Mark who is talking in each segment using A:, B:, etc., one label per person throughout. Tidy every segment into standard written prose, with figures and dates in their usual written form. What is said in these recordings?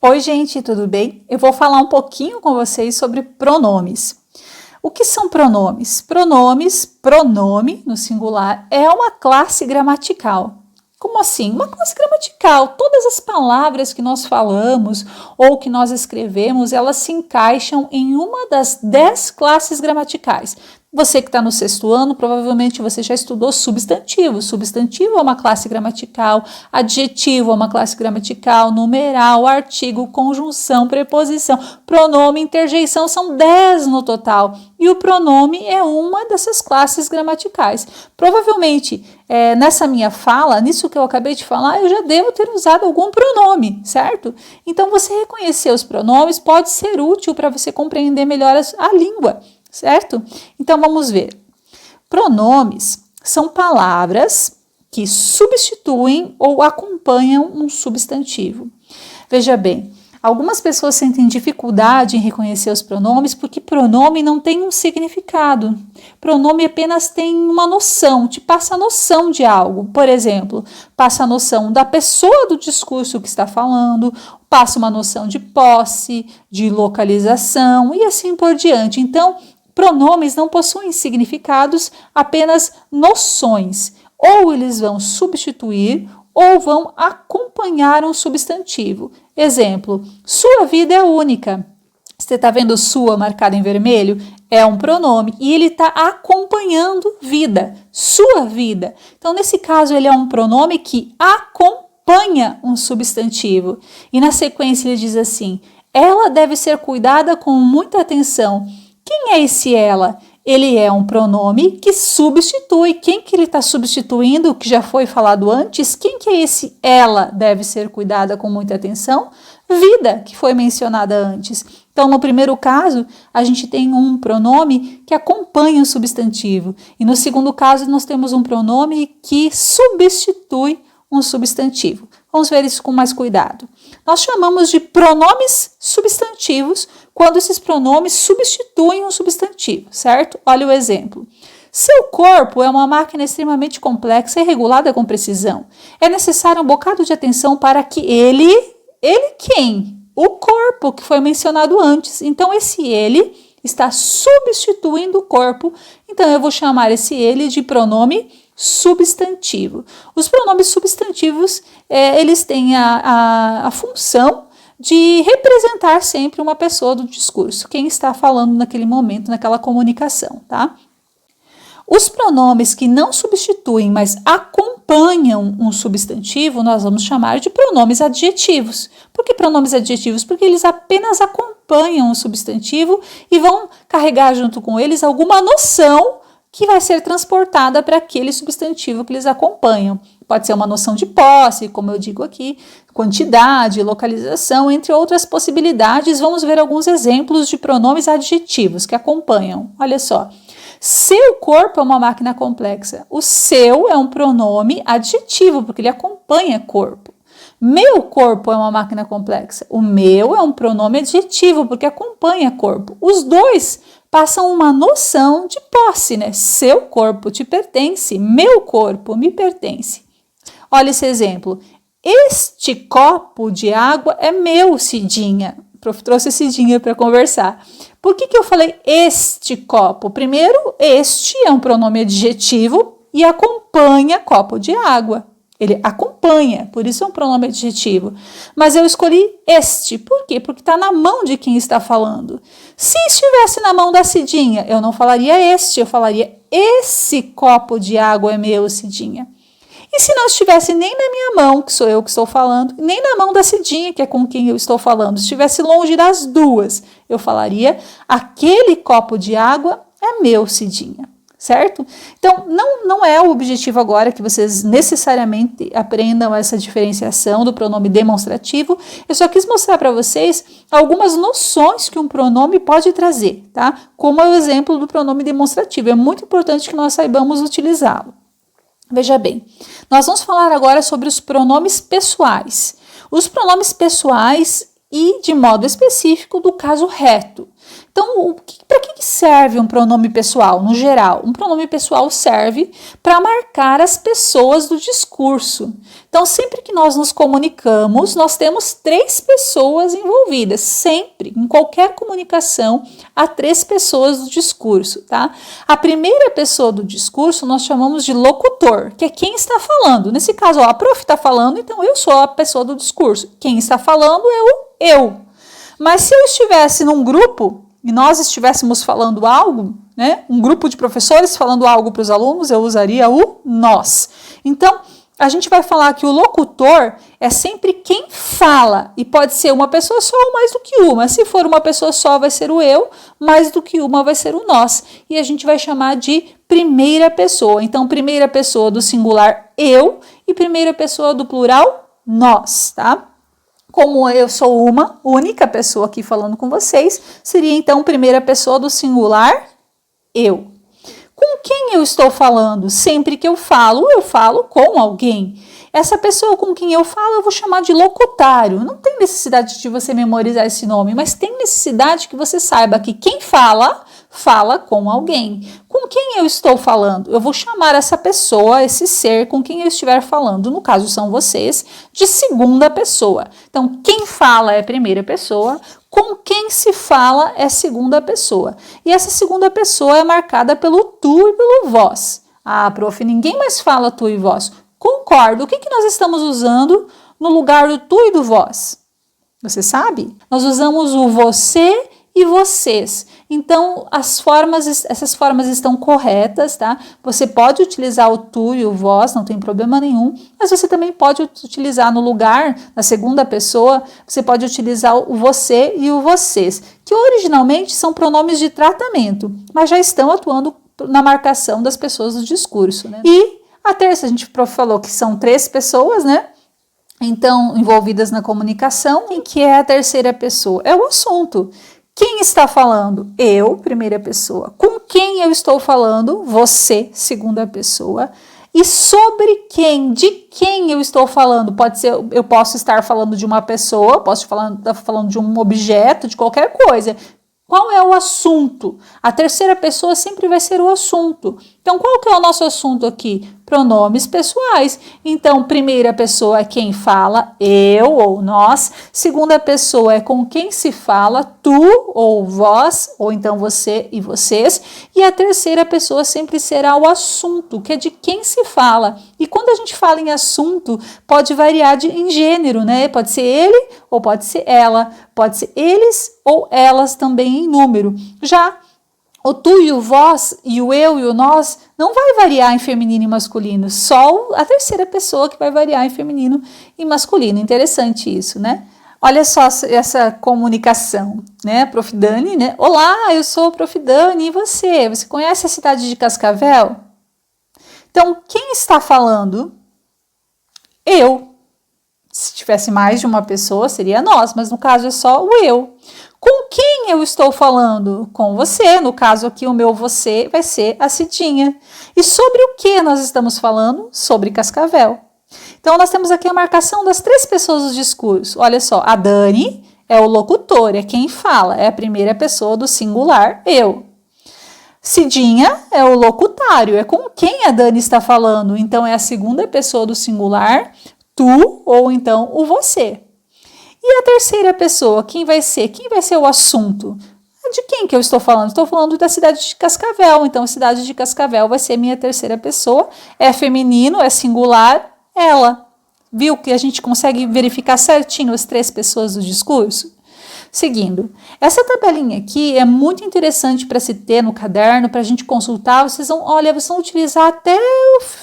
A: Oi, gente, tudo bem? Eu vou falar um pouquinho com vocês sobre pronomes. O que são pronomes? Pronome no singular, é uma classe gramatical. Como assim? Uma classe gramatical. Todas as palavras que nós falamos ou que nós escrevemos, elas se encaixam em uma das 10 classes gramaticais. Você que está no 6º ano, provavelmente você já estudou substantivo. Substantivo é uma classe gramatical, adjetivo é uma classe gramatical, numeral, artigo, conjunção, preposição, pronome, interjeição, são 10 no total. E o pronome é uma dessas classes gramaticais. Provavelmente, nessa minha fala, nisso que eu acabei de falar, eu já devo ter usado algum pronome, certo? Então, você reconhecer os pronomes pode ser útil para você compreender melhor a língua. Certo? Então vamos ver. Pronomes são palavras que substituem ou acompanham um substantivo. Veja bem, algumas pessoas sentem dificuldade em reconhecer os pronomes porque pronome não tem um significado. Pronome apenas tem uma noção, te passa a noção de algo. Por exemplo, passa a noção da pessoa do discurso que está falando, passa uma noção de posse, de localização e assim por diante. Então, pronomes não possuem significados, apenas noções. Ou eles vão substituir ou vão acompanhar um substantivo. Exemplo, sua vida é única. Você está vendo sua marcada em vermelho? É um pronome e ele está acompanhando vida, sua vida. Então, nesse caso, ele é um pronome que acompanha um substantivo. E na sequência ele diz assim, ela deve ser cuidada com muita atenção. Quem é esse ela? Ele é um pronome que substitui. Quem que ele está substituindo, que já foi falado antes? Quem que é esse ela deve ser cuidada com muita atenção? Vida, que foi mencionada antes. Então, no primeiro caso, a gente tem um pronome que acompanha o substantivo. E no segundo caso, nós temos um pronome que substitui um substantivo. Vamos ver isso com mais cuidado. Nós chamamos de pronomes substantivos quando esses pronomes substituem um substantivo, certo? Olha o exemplo. Seu corpo é uma máquina extremamente complexa e regulada com precisão. É necessário um bocado de atenção para que ele quem? O corpo, que foi mencionado antes. Então, esse ele está substituindo o corpo. Então, eu vou chamar esse ele de pronome substantivo. Os pronomes substantivos, eles têm a função de representar sempre uma pessoa do discurso, quem está falando naquele momento, naquela comunicação, tá? Os pronomes que não substituem, mas acompanham um substantivo, nós vamos chamar de pronomes adjetivos. Por que pronomes adjetivos? Porque eles apenas acompanham o substantivo e vão carregar junto com eles alguma noção que vai ser transportada para aquele substantivo que eles acompanham. Pode ser uma noção de posse, como eu digo aqui, quantidade, localização, entre outras possibilidades. Vamos ver alguns exemplos de pronomes adjetivos que acompanham. Olha só. Seu corpo é uma máquina complexa. O seu é um pronome adjetivo, porque ele acompanha corpo. Meu corpo é uma máquina complexa. O meu é um pronome adjetivo, porque acompanha corpo. Os dois passam uma noção de posse, né? Seu corpo te pertence, meu corpo me pertence. Olha esse exemplo. Este copo de água é meu, Cidinha. O prof trouxe a Cidinha para conversar. Por que eu falei este copo? Primeiro, este é um pronome adjetivo e acompanha copo de água. Ele acompanha, por isso é um pronome adjetivo. Mas eu escolhi este. Por quê? Porque está na mão de quem está falando. Se estivesse na mão da Cidinha, eu não falaria este, eu falaria esse copo de água é meu, Cidinha. E se não estivesse nem na minha mão, que sou eu que estou falando, nem na mão da Cidinha, que é com quem eu estou falando, estivesse longe das duas, eu falaria aquele copo de água é meu, Cidinha. Certo? Então, não é o objetivo agora que vocês necessariamente aprendam essa diferenciação do pronome demonstrativo. Eu só quis mostrar para vocês algumas noções que um pronome pode trazer, tá? Como é o exemplo do pronome demonstrativo. É muito importante que nós saibamos utilizá-lo. Veja bem, nós vamos falar agora sobre os pronomes pessoais. Os pronomes pessoais e, de modo específico, do caso reto. Então, para que serve um pronome pessoal, no geral? Um pronome pessoal serve para marcar as pessoas do discurso. Então, sempre que nós nos comunicamos, nós temos 3 pessoas envolvidas. Sempre, em qualquer comunicação, há 3 pessoas do discurso, tá? A primeira pessoa do discurso nós chamamos de locutor, que é quem está falando. Nesse caso, ó, a prof está falando, então eu sou a pessoa do discurso. Quem está falando é o eu. Mas se eu estivesse num grupo e nós estivéssemos falando algo, né, um grupo de professores falando algo para os alunos, eu usaria o nós. Então, a gente vai falar que o locutor é sempre quem fala, e pode ser uma pessoa só ou mais do que uma. Se for uma pessoa só, vai ser o eu, mais do que uma vai ser o nós. E a gente vai chamar de primeira pessoa. Então, primeira pessoa do singular, eu, e primeira pessoa do plural, nós, tá? Como eu sou uma única pessoa aqui falando com vocês, seria então primeira pessoa do singular, eu. Com quem eu estou falando? Sempre que eu falo com alguém. Essa pessoa com quem eu falo, eu vou chamar de locutário. Não tem necessidade de você memorizar esse nome, mas tem necessidade que você saiba que quem fala com alguém. Com quem eu estou falando? Eu vou chamar essa pessoa, esse ser com quem eu estiver falando, no caso são vocês, de segunda pessoa. Então, quem fala é primeira pessoa, com quem se fala é segunda pessoa. E essa segunda pessoa é marcada pelo tu e pelo vós. Ah, prof, ninguém mais fala tu e vós. Concordo. O que nós estamos usando no lugar do tu e do vós? Você sabe? Nós usamos o você e vocês. Então, essas formas estão corretas, tá? Você pode utilizar o tu e o vós, não tem problema nenhum, mas você também pode utilizar no lugar, na segunda pessoa, você pode utilizar o você e o vocês, que originalmente são pronomes de tratamento, mas já estão atuando na marcação das pessoas do discurso, né? E a terça, a gente falou que são 3 pessoas, né? Então, envolvidas na comunicação, em que é a terceira pessoa? É o assunto. Quem está falando? Eu, primeira pessoa. Com quem eu estou falando? Você, segunda pessoa. E sobre quem? De quem eu estou falando? Pode ser, eu posso estar falando de uma pessoa, posso estar falando de um objeto, de qualquer coisa. Qual é o assunto? A terceira pessoa sempre vai ser o assunto. Então, qual que é o nosso assunto aqui? Pronomes pessoais. Então, primeira pessoa é quem fala, eu ou nós. Segunda pessoa é com quem se fala, tu ou vós, ou então você e vocês. E a terceira pessoa sempre será o assunto, que é de quem se fala. E quando a gente fala em assunto, pode variar em gênero, né? Pode ser ele ou pode ser ela. Pode ser eles ou elas também em número. Já o tu e o vós, e o eu e o nós, não vai variar em feminino e masculino, só a terceira pessoa que vai variar em feminino e masculino. Interessante isso, né? Olha só essa comunicação, né? Prof. Dani, né? Olá, eu sou a Prof. Dani, e você? Você conhece a cidade de Cascavel? Então, quem está falando? Eu. Se tivesse mais de uma pessoa, seria nós, mas no caso é só o eu. Com quem eu estou falando? Com você. No caso aqui, o meu você vai ser a Cidinha. E sobre o que nós estamos falando? Sobre Cascavel. Então, nós temos aqui a marcação das 3 pessoas do discurso. Olha só, a Dani é o locutor, é quem fala, é a primeira pessoa do singular, eu. Cidinha é o locutário, é com quem a Dani está falando. Então, é a segunda pessoa do singular, tu ou então o você. E a terceira pessoa, quem vai ser? Quem vai ser o assunto? De quem que eu estou falando? Estou falando da cidade de Cascavel. Então, a cidade de Cascavel vai ser minha terceira pessoa. É feminino, é singular, ela. Viu que a gente consegue verificar certinho as 3 pessoas do discurso? Seguindo, essa tabelinha aqui é muito interessante para se ter no caderno, para a gente consultar. Vocês vão utilizar até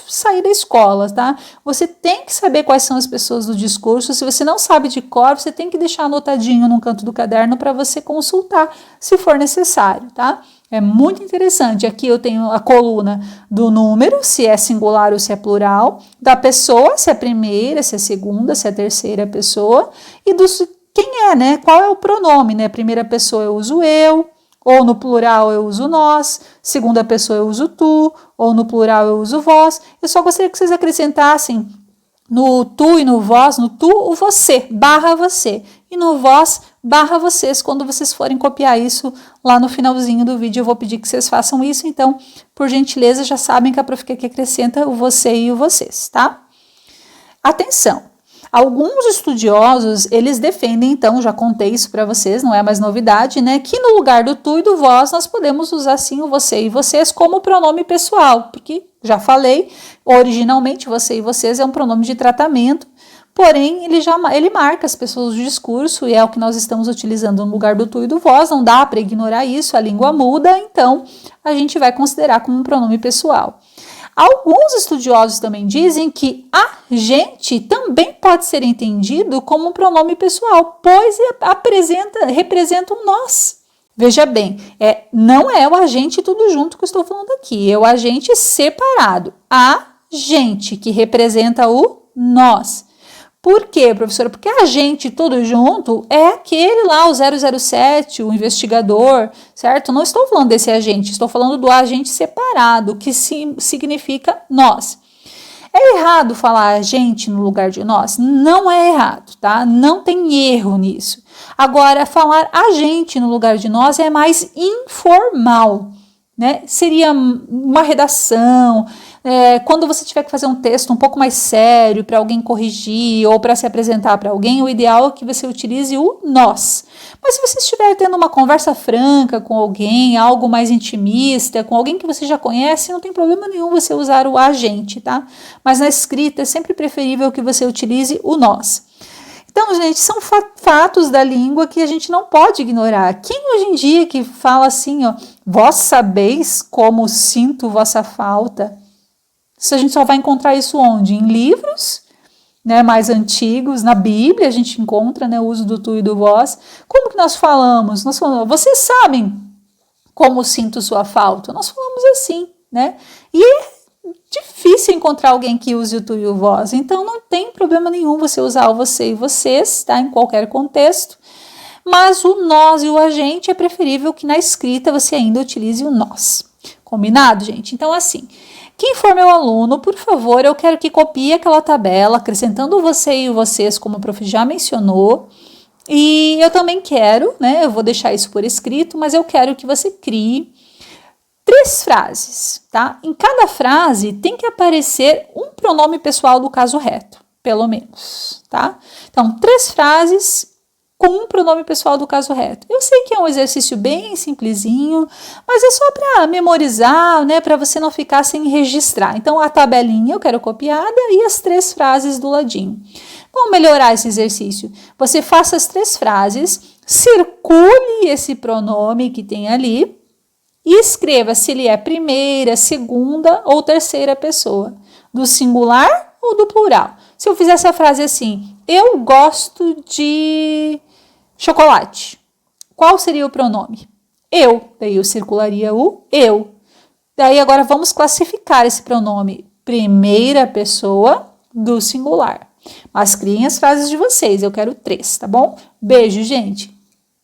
A: sair da escola, tá? Você tem que saber quais são as pessoas do discurso. Se você não sabe de cor, você tem que deixar anotadinho no canto do caderno para você consultar, se for necessário, tá? É muito interessante. Aqui eu tenho a coluna do número, se é singular ou se é plural, da pessoa, se é a primeira, se é a segunda, se é a terceira pessoa, e dos quem é, né? Qual é o pronome, né? Primeira pessoa eu uso eu, ou no plural eu uso nós, segunda pessoa eu uso tu, ou no plural eu uso vós. Eu só gostaria que vocês acrescentassem no tu e no vós, no tu o você, barra você, e no vós, barra vocês, quando vocês forem copiar isso lá no finalzinho do vídeo, eu vou pedir que vocês façam isso, então, por gentileza, já sabem que a Prof. aqui acrescenta o você e o vocês, tá? Atenção! Alguns estudiosos, eles defendem, então, já contei isso para vocês, não é mais novidade, né? Que no lugar do tu e do vós, nós podemos usar sim o você e vocês como pronome pessoal, porque, já falei, originalmente você e vocês é um pronome de tratamento, porém, ele marca as pessoas do discurso e é o que nós estamos utilizando no lugar do tu e do vós, não dá para ignorar isso, a língua muda, então a gente vai considerar como um pronome pessoal. Alguns estudiosos também dizem que a gente também pode ser entendido como um pronome pessoal, pois representa um nós. Veja bem, não é o a gente tudo junto que eu estou falando aqui, é o a gente separado. A gente que representa o nós. Por quê, professora? Porque a gente tudo junto é aquele lá, o 007, o investigador, certo? Não estou falando desse agente, estou falando do agente separado, que significa nós. É errado falar agente no lugar de nós? Não é errado, tá? Não tem erro nisso. Agora, falar agente no lugar de nós é mais informal, né? Seria uma redação, quando você tiver que fazer um texto um pouco mais sério para alguém corrigir ou para se apresentar para alguém, o ideal é que você utilize o nós. Mas se você estiver tendo uma conversa franca com alguém, algo mais intimista, com alguém que você já conhece, não tem problema nenhum você usar o a gente, tá? Mas na escrita é sempre preferível que você utilize o nós. Então, gente, são fatos da língua que a gente não pode ignorar. Quem hoje em dia que fala assim, ó, vós sabeis como sinto vossa falta? A gente só vai encontrar isso onde? Em livros, né, mais antigos, na Bíblia a gente encontra, né, o uso do tu e do vós. Como que nós falamos? Nós falamos, vocês sabem como sinto sua falta? Nós falamos assim, né? E é difícil encontrar alguém que use o tu e o vós, então não tem problema nenhum você usar o você e vocês, tá? Em qualquer contexto. Mas o nós e o a gente é preferível que na escrita você ainda utilize o nós. Combinado, gente? Então, assim, quem for meu aluno, por favor, eu quero que copie aquela tabela, acrescentando o você e o vocês, como o prof já mencionou. E eu também quero, né? Eu vou deixar isso por escrito, mas eu quero que você crie 3 frases, tá? Em cada frase tem que aparecer um pronome pessoal do caso reto, pelo menos, tá? Então, 3 frases com um pronome pessoal do caso reto. Eu sei que é um exercício bem simplesinho, mas é só para memorizar, né, para você não ficar sem registrar. Então, a tabelinha eu quero copiada e as 3 frases do ladinho. Vamos melhorar esse exercício. Você faça as 3 frases, circule esse pronome que tem ali e escreva se ele é primeira, segunda ou terceira pessoa, do singular ou do plural. Se eu fizesse a frase assim, eu gosto de chocolate, qual seria o pronome? Eu. Daí eu circularia o eu. Daí agora vamos classificar esse pronome primeira pessoa do singular. Mas criem as frases de vocês, eu quero 3, tá bom? Beijo, gente!